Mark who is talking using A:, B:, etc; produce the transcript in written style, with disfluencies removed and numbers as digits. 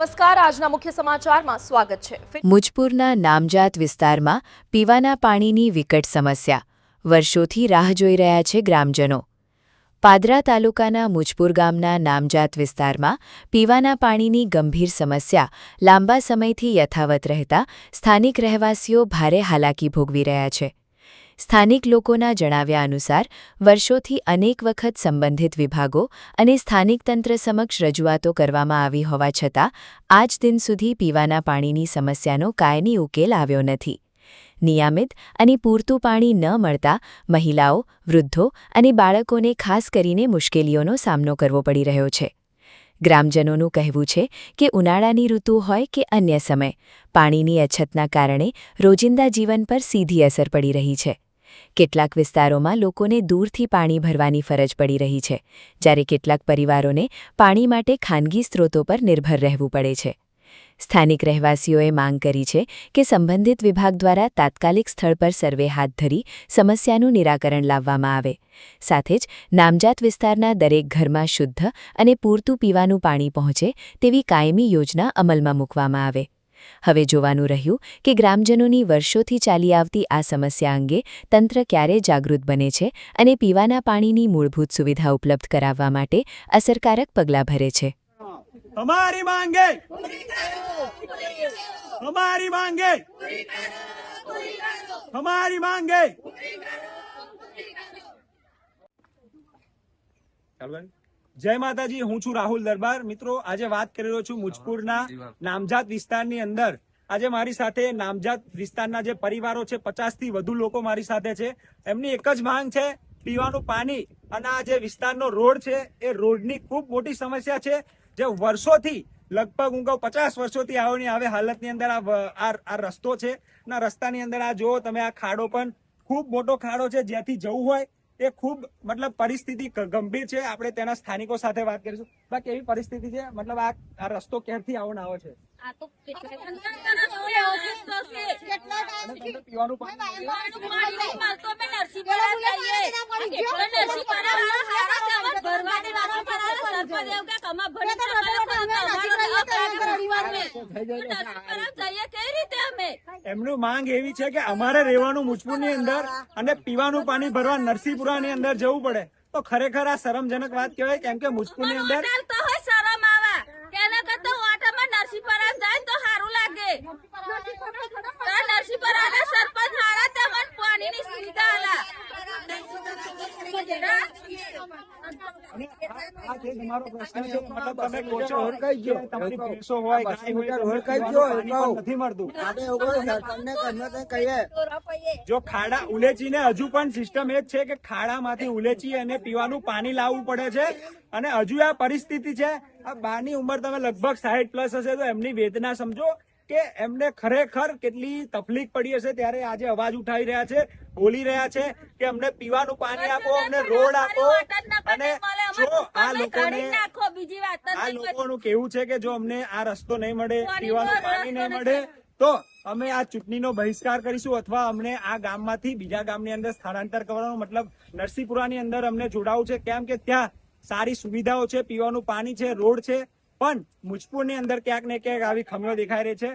A: નમસ્કાર, આજના મુખ્ય સમાચારમાં સ્વાગત છે।
B: મુજપુરના નામજાત વિસ્તારમાં પીવાના પાણીની વિકટ સમસ્યા વર્ષોથી રાહ જોઈ રહ્યા છે ગ્રામજનો। પાદરા તાલુકાના મુજપુર ગામના નામજાત વિસ્તારમાં પીવાના પાણીની ગંભીર સમસ્યા લાંબા સમયથી યથાવત રહેતા સ્થાનિક રહેવાસીઓ ભારે હાલાકી ભોગવી રહ્યા છે। સ્થાનિક લોકોના જણાવ્યા અનુસાર વર્ષોથી અનેક વખત સંબંધિત વિભાગો અને સ્થાનિક તંત્ર સમક્ષ રજૂઆતો કરવામાં આવી હોવા છતાં આજ દિન સુધી પીવાના પાણીની સમસ્યાનો કાયમી ઉકેલ આવ્યો નથી। નિયમિત અને પૂરતું પાણી ન મળતા મહિલાઓ, વૃદ્ધો અને બાળકોને ખાસ કરીને મુશ્કેલીઓનો સામનો કરવો પડી રહ્યો છે। ગ્રામજનોનું કહેવું છે કે ઉનાળાની ઋતુ હોય કે અન્ય સમય પાણીની અછતના કારણે રોજિંદા જીવન પર સીધી અસર પડી રહી છે। કેટલાક વિસ્તારોમાં લોકોને દૂરથી પાણી ભરવાની ફરજ પડી રહી છે, જ્યારે કેટલાક પરિવારોને પાણી માટે ખાનગી સ્ત્રોતો પર નિર્ભર રહેવું પડે છે। સ્થાનિક રહેવાસીઓએ માંગ કરી છે કે સંબંધિત વિભાગ દ્વારા તાત્કાલિક સ્થળ પર સર્વે હાથ ધરી સમસ્યાનું નિરાકરણ લાવવામાં આવે, સાથે જ નામજાત વિસ્તારના દરેક ઘરમાં શુદ્ધ અને પૂરતું પીવાનું પાણી પહોંચે તેવી કાયમી યોજના અમલમાં મૂકવામાં આવે। હવે જોવાનું રહ્યું કે ગ્રામજનોની વર્ષોથી ચાલી આવતી આ સમસ્યા અંગે તંત્ર ક્યારે જાગૃત બને છે અને પીવાના પાણીની મૂળભૂત સુવિધા ઉપલબ્ધ કરાવવા માટે અસરકારક પગલાં ભરે છે।
C: हमारी मांगे हमारी मांगे हमारी मांगे जय माताजी, हूँ छू राहुल दरबार। मित्रों, आज बात कर रह्यो छू मुजपुरना नामजात विस्तारनी अंदर। आज मारी साथे नामजात विस्तारना जे परिवारो छे 50 थी वधु लोको मारी साथे छे। एमनी एक ज मांग छे पीवानुं पाणी अने आ जे विस्तारनो रोड छे ए रोडनी खूब मोटी समस्या छे, जे वर्षोथी लगभग હું કહું 50 વર્ષોથી આવની આવે હાલતની અંદર આ રસ્તો છે ના રસ્તાની અંદર આ જો તમે આ ખાડો પણ ખૂબ મોટો ખાડો છે, જ્યાંથી જવું હોય એ ખૂબ મતલબ પરિસ્થિતિ ગંભીર છે। આપણે તેના સ્થાનિકો સાથે વાત કરીશું। બાકી એવી પરિસ્થિતિ છે, મતલબ આ રસ્તો ક્યારથી આવો ને આવો છે?
D: આ તો
C: પીવાનું પાણી એમનું માંગ એવી છે કે અમારે રહેવાનું મુજપુરની અંદર અને પીવાનું પાણી ભરવા નરસિંહપુરાની અંદર જવું પડે, તો ખરેખર આ શરમજનક વાત કહેવાય, કેમ કે મુજપુરની અંદર તમારો પ્રશ્ન છે, મતલબ તમે કહો છો તમારી ભેંસો હોય ગાય હોય નથી મળતું। જો ખાડા ઉલેચીને હજુ પણ સિસ્ટમ એ જ છે કે ખાડામાંથી ઉલેચી અને પીવાનું પાણી લાવવું પડે છે, અને હજુ આ પરિસ્થિતિ છે। આ બાની ઉંમર તમે લગભગ 60+ હશે, તો એમની વેદના સમજો કે એમને ખરેખર કેટલી તકલીફ પડી હશે। ત્યારે આજે અવાજ ઉઠાવી રહ્યા છે, બોલી રહ્યા છે કે અમને પીવાનું પાણી આપો, અમને રોડ આપો। અને જો આ લોકોનું કેવું છે કે જો અમને આ રસ્તો નહીં મળે, પીવાનું પાણી નહીં મળે, તો અમે આ ચૂંટણીનો બહિષ્કાર કરીશું, અથવા અમને આ ગામમાંથી બીજા ગામની અંદર સ્થળાંતર કરવાનો મતલબ નરસિંહપુરાની અંદર અમને જોડાવું છે, કેમ કે ત્યાં સારી સુવિધાઓ છે, પીવાનું પાણી છે, રોડ છે, પણ મુજપુરની અંદર ક્યાંક ને ક્યાંક આવી ખામીઓ દેખાઈ રહી છે।